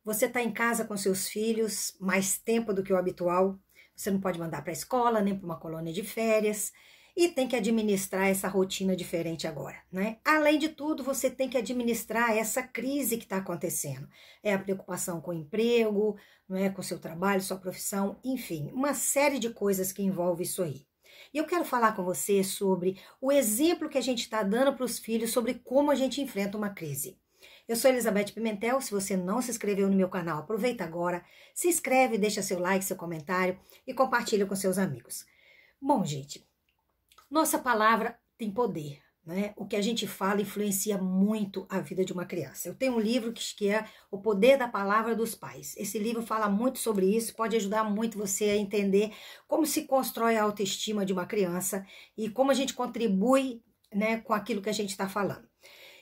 Você está em casa com seus filhos mais tempo do que o habitual. Você não pode mandar para a escola, nem para uma colônia de férias. E tem que administrar essa rotina diferente agora, né? Além de tudo, você tem que administrar essa crise que está acontecendo. É a preocupação com o emprego, não é, com o seu trabalho, sua profissão, enfim, uma série de coisas que envolve isso aí. E eu quero falar com você sobre o exemplo que a gente está dando para os filhos sobre como a gente enfrenta uma crise. Eu sou Elizabeth Pimentel. Se você não se inscreveu no meu canal, aproveita agora, se inscreve, deixa seu like, seu comentário e compartilha com seus amigos. Bom, gente, nossa palavra tem poder, né? O que a gente fala influencia muito a vida de uma criança. Eu tenho um livro que é O Poder da Palavra dos Pais. Esse livro fala muito sobre isso, pode ajudar muito você a entender como se constrói a autoestima de uma criança e como a gente contribui, né, com aquilo que a gente está falando.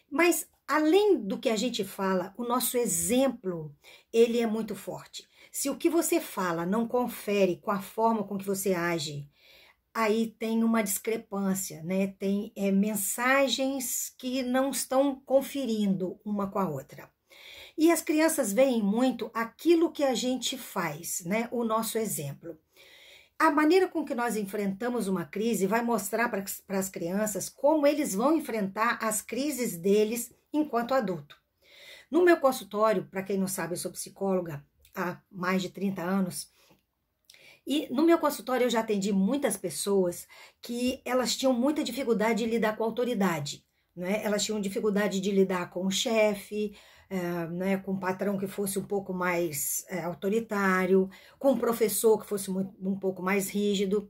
Mas, além do que a gente fala, o nosso exemplo, ele é muito forte. Se o que você fala não confere com a forma com que você age, aí tem uma discrepância, né? Tem mensagens que não estão conferindo uma com a outra. E as crianças veem muito aquilo que a gente faz, né? O nosso exemplo. A maneira com que nós enfrentamos uma crise vai mostrar para as crianças como eles vão enfrentar as crises deles enquanto adulto. No meu consultório, para quem não sabe, eu sou psicóloga há mais de 30 anos, e no meu consultório eu já atendi muitas pessoas que elas tinham muita dificuldade de lidar com a autoridade, né? Elas tinham dificuldade de lidar com o chefe, né? Com um patrão que fosse um pouco mais autoritário, com um professor que fosse um pouco mais rígido.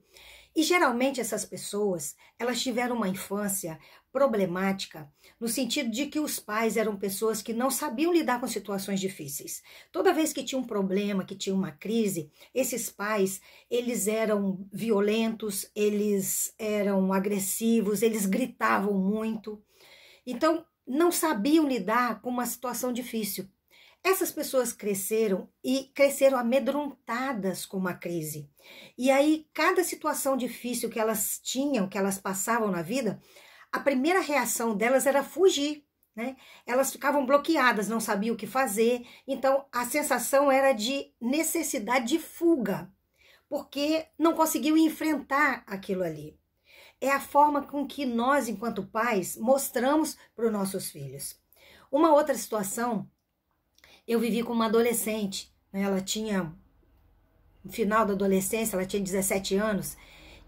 E geralmente essas pessoas, elas tiveram uma infância problemática no sentido de que os pais eram pessoas que não sabiam lidar com situações difíceis. Toda vez que tinha um problema, que tinha uma crise, esses pais, eles eram violentos, eles eram agressivos, eles gritavam muito. Então, não sabiam lidar com uma situação difícil. Essas pessoas cresceram e cresceram amedrontadas com uma crise. E aí, cada situação difícil que elas tinham, que elas passavam na vida, a primeira reação delas era fugir, né? Elas ficavam bloqueadas, não sabiam o que fazer. Então, a sensação era de necessidade de fuga, porque não conseguiam enfrentar aquilo ali. É a forma com que nós, enquanto pais, mostramos para os nossos filhos. Uma outra situação, eu vivi com uma adolescente, né? Ela tinha, no final da adolescência, ela tinha 17 anos,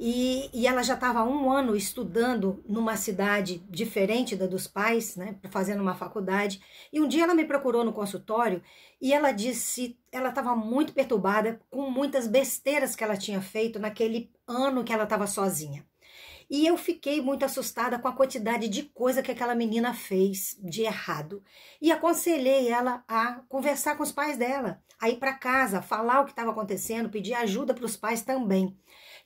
e ela já estava há 1 ano estudando numa cidade diferente da dos pais, né? Fazendo uma faculdade, e um dia ela me procurou no consultório, e ela disse, ela estava muito perturbada com muitas besteiras que ela tinha feito naquele ano que ela estava sozinha. E eu fiquei muito assustada com a quantidade de coisa que aquela menina fez de errado. E aconselhei ela a conversar com os pais dela, a ir para casa, falar o que estava acontecendo, pedir ajuda para os pais também.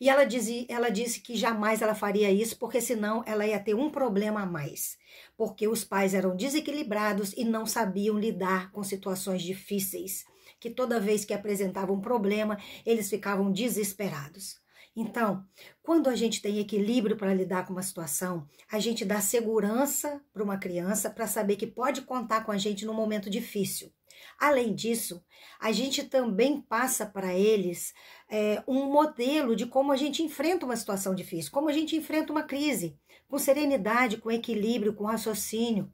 E ela disse que jamais ela faria isso, porque senão ela ia ter um problema a mais. Porque os pais eram desequilibrados e não sabiam lidar com situações difíceis, que toda vez que apresentavam um problema, eles ficavam desesperados. Então, quando a gente tem equilíbrio para lidar com uma situação, a gente dá segurança para uma criança para saber que pode contar com a gente num momento difícil. Além disso, a gente também passa para eles um modelo de como a gente enfrenta uma situação difícil, como a gente enfrenta uma crise, com serenidade, com equilíbrio, com raciocínio.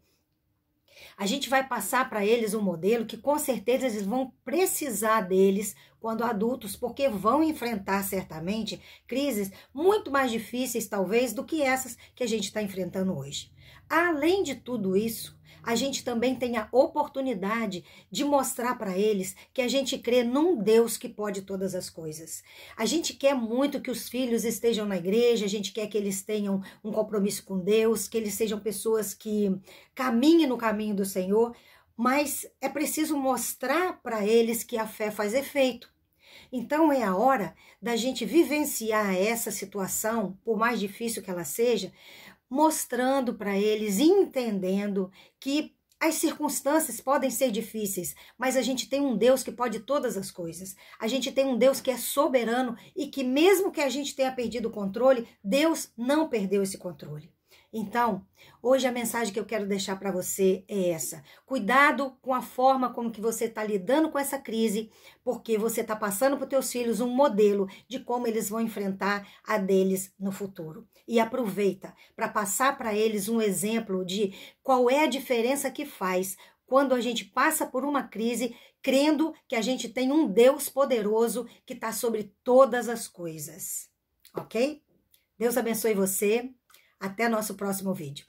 A gente vai passar para eles um modelo que com certeza eles vão precisar deles quando adultos, porque vão enfrentar certamente crises muito mais difíceis talvez do que essas que a gente está enfrentando hoje. Além de tudo isso, a gente também tem a oportunidade de mostrar para eles que a gente crê num Deus que pode todas as coisas. A gente quer muito que os filhos estejam na igreja, a gente quer que eles tenham um compromisso com Deus, que eles sejam pessoas que caminhem no caminho do Senhor, mas é preciso mostrar para eles que a fé faz efeito. Então é a hora da gente vivenciar essa situação, por mais difícil que ela seja, mostrando para eles, entendendo que as circunstâncias podem ser difíceis, mas a gente tem um Deus que pode todas as coisas. A gente tem um Deus que é soberano e que mesmo que a gente tenha perdido o controle, Deus não perdeu esse controle. Então, hoje a mensagem que eu quero deixar para você é essa. Cuidado com a forma como que você está lidando com essa crise, porque você está passando para os teus filhos um modelo de como eles vão enfrentar a deles no futuro. E aproveita para passar para eles um exemplo de qual é a diferença que faz quando a gente passa por uma crise, crendo que a gente tem um Deus poderoso que está sobre todas as coisas. Ok? Deus abençoe você. Até nosso próximo vídeo.